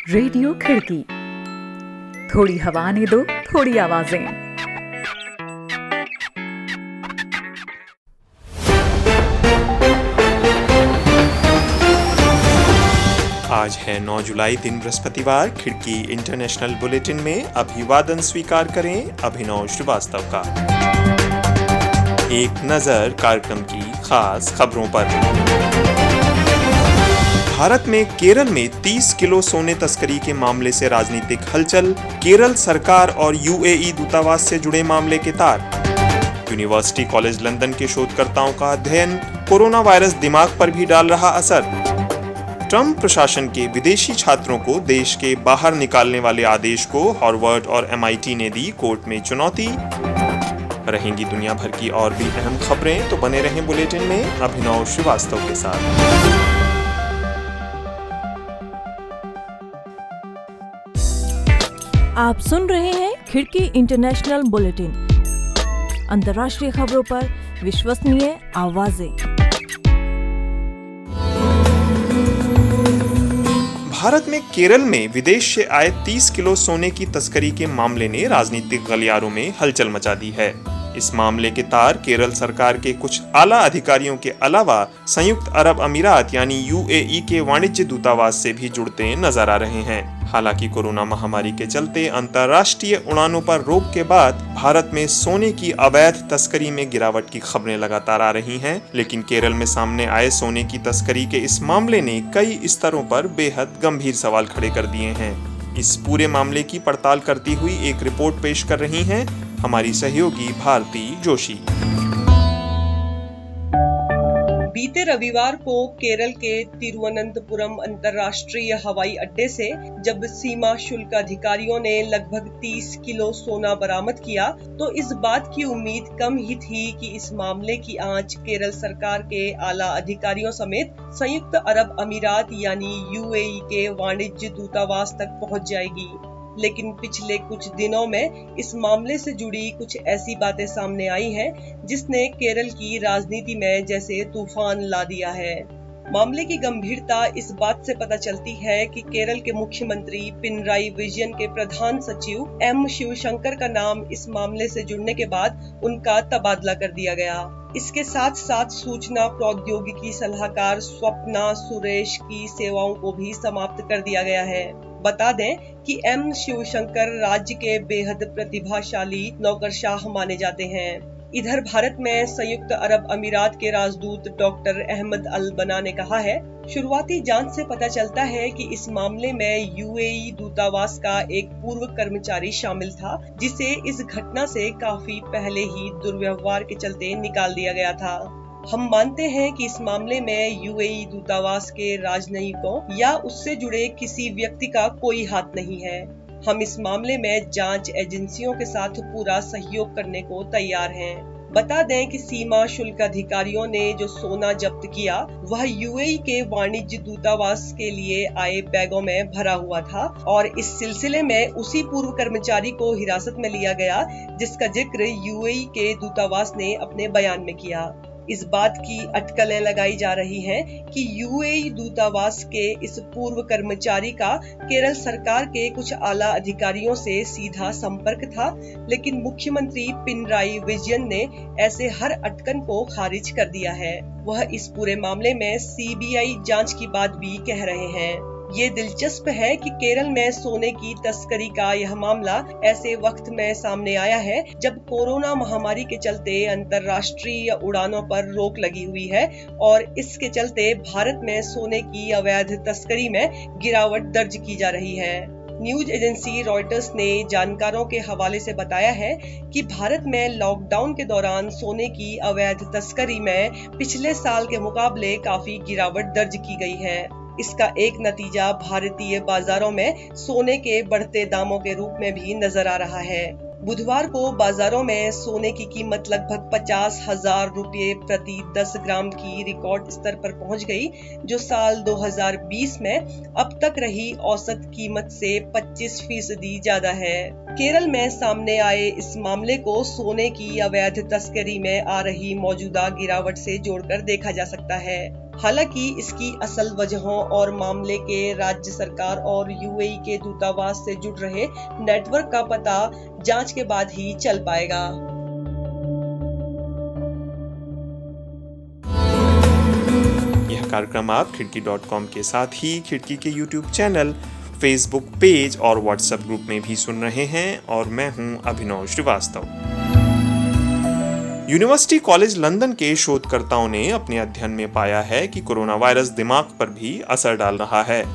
Radio खिड़की, थोड़ी हवा ने दो थोड़ी आवाजें। आज है 9 जुलाई, दिन बृहस्पतिवार। खिड़की इंटरनेशनल बुलेटिन में अभिवादन स्वीकार करें अभिनव श्रीवास्तव का। एक नजर कार्यक्रम की खास खबरों पर। भारत में केरल में 30 किलो सोने तस्करी के मामले से राजनीतिक हलचल। केरल सरकार और यूएई दूतावास से जुड़े मामले के तार। यूनिवर्सिटी कॉलेज लंदन के शोधकर्ताओं का अध्ययन, कोरोना वायरस दिमाग पर भी डाल रहा असर। ट्रंप प्रशासन के विदेशी छात्रों को देश के बाहर निकालने वाले आदेश को हार्वर्ड और MIT ने दी कोर्ट में चुनौती। रहेंगी दुनिया भर की और भी अहम खबरें, तो बने रहें बुलेटिन में अभिनव श्रीवास्तव के साथ। आप सुन रहे हैं खिड़की इंटरनेशनल बुलेटिन, अंतर्राष्ट्रीय खबरों पर विश्वसनीय आवाजें। भारत में केरल में विदेश से आए 30 किलो सोने की तस्करी के मामले ने राजनीतिक गलियारों में हलचल मचा दी है। इस मामले के तार केरल सरकार के कुछ आला अधिकारियों के अलावा संयुक्त अरब अमीरात यानी UAE के वाणिज्य दूतावास से भी जुड़ते नजर आ रहे हैं। हालांकि कोरोना महामारी के चलते अंतर्राष्ट्रीय उड़ानों पर रोक के बाद भारत में सोने की अवैध तस्करी में गिरावट की खबरें लगातार आ रही हैं, लेकिन केरल में सामने आए सोने की तस्करी के इस मामले ने कई स्तरों पर बेहद गंभीर सवाल खड़े कर दिए हैं। इस पूरे मामले की पड़ताल करती हुई एक रिपोर्ट पेश कर रही हैं हमारी सहयोगी भारती जोशी। बीते रविवार को केरल के तिरुवनंतपुरम अंतर्राष्ट्रीय हवाई अड्डे से जब सीमा शुल्क अधिकारियों ने लगभग 30 किलो सोना बरामद किया, तो इस बात की उम्मीद कम ही थी कि इस मामले की आंच केरल सरकार के आला अधिकारियों समेत संयुक्त अरब अमीरात यानी UAE के वाणिज्य दूतावास तक पहुंच जाएगी। लेकिन पिछले कुछ दिनों में इस मामले से जुड़ी कुछ ऐसी बातें सामने आई हैं जिसने केरल की राजनीति में जैसे तूफान ला दिया है। मामले की गंभीरता इस बात से पता चलती है कि केरल के मुख्यमंत्री पिनराई विजयन के प्रधान सचिव M शिवशंकर का नाम इस मामले से जुड़ने के बाद उनका तबादला कर दिया गया। इसके साथ साथ सूचना प्रौद्योगिकी सलाहकार स्वप्ना सुरेश की सेवाओं को भी समाप्त कर दिया गया है। बता दें कि M शिवशंकर राज्य के बेहद प्रतिभाशाली नौकरशाह माने जाते हैं। इधर भारत में संयुक्त अरब अमीरात के राजदूत डॉक्टर अहमद अल बना ने कहा है, शुरुआती जांच से पता चलता है कि इस मामले में UAE दूतावास का एक पूर्व कर्मचारी शामिल था, जिसे इस घटना से काफी पहले ही दुर्व्यवहार के चलते निकाल दिया गया था। हम मानते हैं कि इस मामले में UAE दूतावास के राजनयिकों या उससे जुड़े किसी व्यक्ति का कोई हाथ नहीं है। हम इस मामले में जांच एजेंसियों के साथ पूरा सहयोग करने को तैयार हैं। बता दें कि सीमा शुल्क अधिकारियों ने जो सोना जब्त किया वह UAE के वाणिज्य दूतावास के लिए आए बैगों में भरा हुआ था और इस सिलसिले में उसी पूर्व कर्मचारी को हिरासत में लिया गया जिसका जिक्र UAE के दूतावास ने अपने बयान में किया। इस बात की अटकलें लगाई जा रही हैं कि UAE दूतावास के इस पूर्व कर्मचारी का केरल सरकार के कुछ आला अधिकारियों से सीधा संपर्क था, लेकिन मुख्यमंत्री पिनराई विजयन ने ऐसे हर अटकन को खारिज कर दिया है। वह इस पूरे मामले में CBI जांच की बात भी कह रहे हैं। ये दिलचस्प है कि केरल में सोने की तस्करी का यह मामला ऐसे वक्त में सामने आया है जब कोरोना महामारी के चलते अंतर्राष्ट्रीय उड़ानों पर रोक लगी हुई है और इसके चलते भारत में सोने की अवैध तस्करी में गिरावट दर्ज की जा रही है। न्यूज एजेंसी रॉयटर्स ने जानकारों के हवाले से बताया है कि भारत में लॉकडाउन के दौरान सोने की अवैध तस्करी में पिछले साल के मुकाबले काफी गिरावट दर्ज की गई है। इसका एक नतीजा भारतीय बाजारों में सोने के बढ़ते दामों के रूप में भी नजर आ रहा है। बुधवार को बाजारों में सोने की कीमत लगभग 50,000 रुपये प्रति 10 ग्राम की रिकॉर्ड स्तर पर पहुंच गई, जो साल 2020 में अब तक रही औसत कीमत से 25% ज्यादा है। केरल में सामने आए इस मामले को सोने की अवैध तस्करी में आ रही मौजूदा गिरावट से जोड़कर देखा जा सकता है। हालांकि इसकी असल वजहों और मामले के राज्य सरकार और यूएई के दूतावास से जुड़ रहे नेटवर्क का पता जांच के बाद ही चल पाएगा। यह कार्यक्रम आप खिड़की.com के साथ ही खिड़की के YouTube चैनल, फेसबुक पेज और व्हाट्सएप ग्रुप में भी सुन रहे हैं और मैं हूं अभिनव श्रीवास्तव। यूनिवर्सिटी कॉलेज लंदन के शोधकर्ताओं ने अपने अध्ययन में पाया है कि कोरोना वायरस दिमाग पर भी असर डाल रहा है।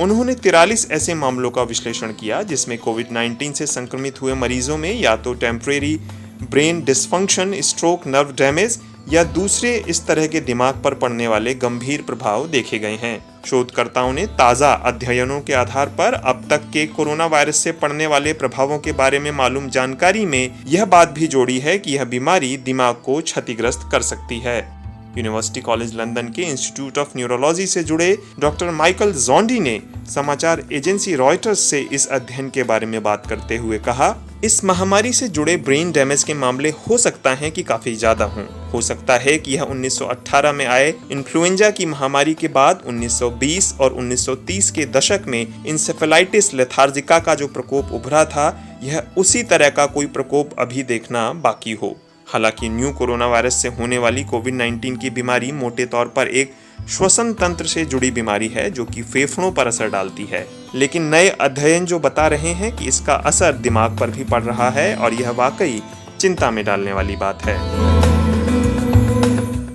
उन्होंने 43 ऐसे मामलों का विश्लेषण किया जिसमें कोविड-19 से संक्रमित हुए मरीजों में या तो temporary brain dysfunction, stroke, nerve damage या दूसरे इस तरह के दिमाग पर पड़ने वाले गंभीर प्रभाव देखे गए हैं। शोधकर्ताओं ने ताज़ा अध्ययनों के आधार पर अब तक के कोरोना वायरस से पड़ने वाले प्रभावों के बारे में मालूम जानकारी में यह बात भी जोड़ी है कि यह बीमारी दिमाग को क्षतिग्रस्त कर सकती है। यूनिवर्सिटी कॉलेज लंदन के इंस्टीट्यूट ऑफ न्यूरोलॉजी से जुड़े डॉक्टर माइकल जोंडी ने समाचार एजेंसी रॉयटर्स से इस अध्ययन के बारे में बात करते हुए कहा, इस महामारी से जुड़े ब्रेन डैमेज के मामले हो सकता है कि काफी ज्यादा हों। हो सकता है कि यह 1918 में आए इन्फ्लुएंजा की महामारी के बाद 1920 और 1930 के दशक में इंसेफेलाइटिस लेथार्जिका का जो प्रकोप उभरा था, यह उसी तरह का कोई प्रकोप अभी देखना बाकी हो। हालांकि न्यू कोरोना वायरस से होने वाली कोविड-19 की बीमारी मोटे तौर पर एक श्वसन तंत्र से जुड़ी बीमारी है जो कि फेफड़ों पर असर डालती है, लेकिन नए अध्ययन जो बता रहे हैं कि इसका असर दिमाग पर भी पड़ रहा है और यह वाकई चिंता में डालने वाली बात है।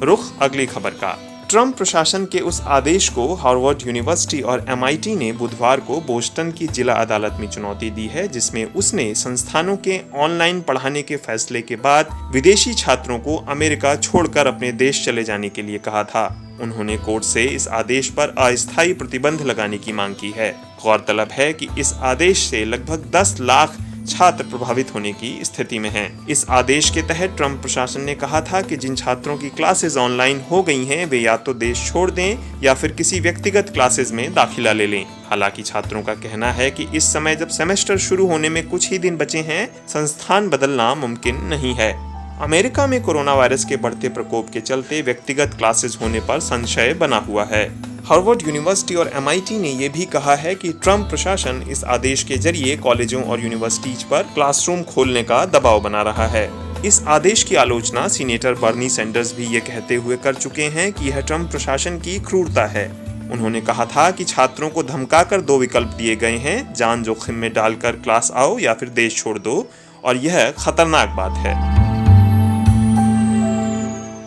रुख अगली खबर का। ट्रंप प्रशासन के उस आदेश को हार्वर्ड यूनिवर्सिटी और MIT ने बुधवार को बोस्टन की जिला अदालत में चुनौती दी है, जिसमें उसने संस्थानों के ऑनलाइन पढ़ाने के फैसले के बाद विदेशी छात्रों को अमेरिका छोड़कर अपने देश चले जाने के लिए कहा था। उन्होंने कोर्ट से इस आदेश पर अस्थायी प्रतिबंध लगाने की मांग की है। गौरतलब है कि इस आदेश से लगभग 10 लाख छात्र प्रभावित होने की स्थिति में हैं। इस आदेश के तहत ट्रंप प्रशासन ने कहा था कि जिन छात्रों की क्लासेस ऑनलाइन हो गई हैं, वे या तो देश छोड़ दें या फिर किसी व्यक्तिगत क्लासेस में दाखिला ले लें। हालांकि छात्रों का कहना है कि इस समय जब सेमेस्टर शुरू होने में कुछ ही दिन बचे हैं, संस्थान बदलना मुमकिन नहीं है। अमेरिका में कोरोना वायरस के बढ़ते प्रकोप के चलते व्यक्तिगत क्लासेस होने पर संशय बना हुआ है। हार्वर्ड यूनिवर्सिटी और MIT ने यह भी कहा है कि ट्रंप प्रशासन इस आदेश के जरिए कॉलेजों और यूनिवर्सिटीज पर क्लासरूम खोलने का दबाव बना रहा है। इस आदेश की आलोचना सीनेटर बर्नी सैंडर्स भी ये कहते हुए कर चुके हैं कि यह ट्रंप प्रशासन की क्रूरता है। उन्होंने कहा था कि छात्रों को धमकाकर 2 विकल्प दिए गए हैं, जान जोखिम में डालकर क्लास आओ या फिर देश छोड़ दो, और यह खतरनाक बात है।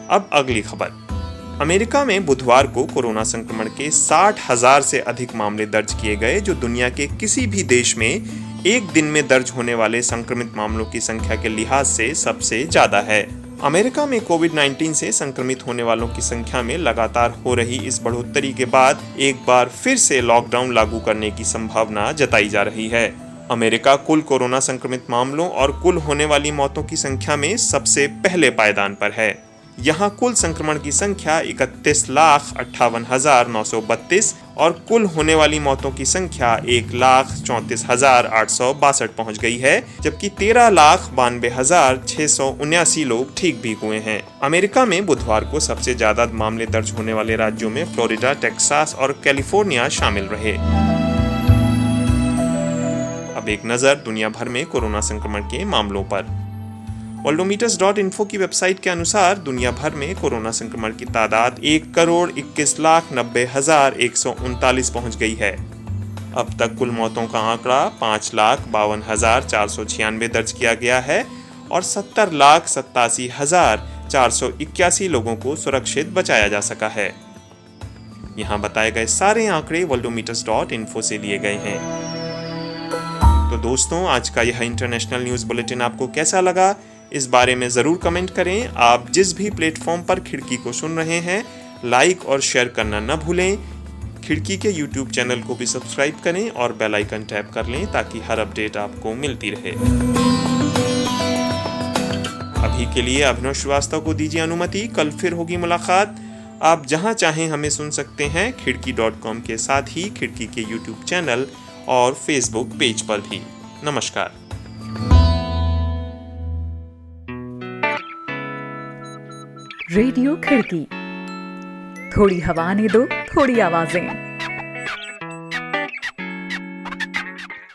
अब अगली खबर। अमेरिका में बुधवार को कोरोना संक्रमण के 60,000 से अधिक मामले दर्ज किए गए, जो दुनिया के किसी भी देश में एक दिन में दर्ज होने वाले संक्रमित मामलों की संख्या के लिहाज से सबसे ज्यादा है। अमेरिका में कोविड-19 से संक्रमित होने वालों की संख्या में लगातार हो रही इस बढ़ोतरी के बाद एक बार फिर से लॉकडाउन लागू करने की संभावना जताई जा रही है। अमेरिका कुल कोरोना संक्रमित मामलों और कुल होने वाली मौतों की संख्या में सबसे पहले पायदान पर है। यहाँ कुल संक्रमण की संख्या 31,58,932 और कुल होने वाली मौतों की संख्या 1,34,862 पहुंच गई है, जबकि 13,92,679 लोग ठीक भी हुए हैं। अमेरिका में बुधवार को सबसे ज्यादा मामले दर्ज होने वाले राज्यों में फ्लोरिडा, टेक्सास और कैलिफोर्निया शामिल रहे। अब एक नजर दुनिया भर में कोरोना संक्रमण के मामलों पर। worldometers.info की वेबसाइट के अनुसार दुनिया भर में कोरोना संक्रमण की तादाद 1,21,90,139 पहुंच गई है। अब तक कुल मौतों का आंकड़ा 5,52,496 दर्ज किया गया है और 70,87,481 लोगों को सुरक्षित बचाया जा सका है। यहाँ बताए गए सारे आंकड़े worldometers.info से लिए गए हैं। तो दोस्तों, आज का यह इंटरनेशनल न्यूज़ बुलेटिन आपको कैसा लगा, इस बारे में ज़रूर कमेंट करें। आप जिस भी प्लेटफॉर्म पर खिड़की को सुन रहे हैं, लाइक और शेयर करना न भूलें। खिड़की के YouTube चैनल को भी सब्सक्राइब करें और बेल आइकन टैप कर लें ताकि हर अपडेट आपको मिलती रहे। अभी के लिए अभिनव श्रीवास्तव को दीजिए अनुमति। कल फिर होगी मुलाकात। आप जहां चाहें हमें सुन सकते हैं, खिड़की.com के साथ ही खिड़की के YouTube चैनल और Facebook पेज पर भी। नमस्कार। रेडियो खिड़की थोड़ी हवा ने दो थोड़ी आवाजें।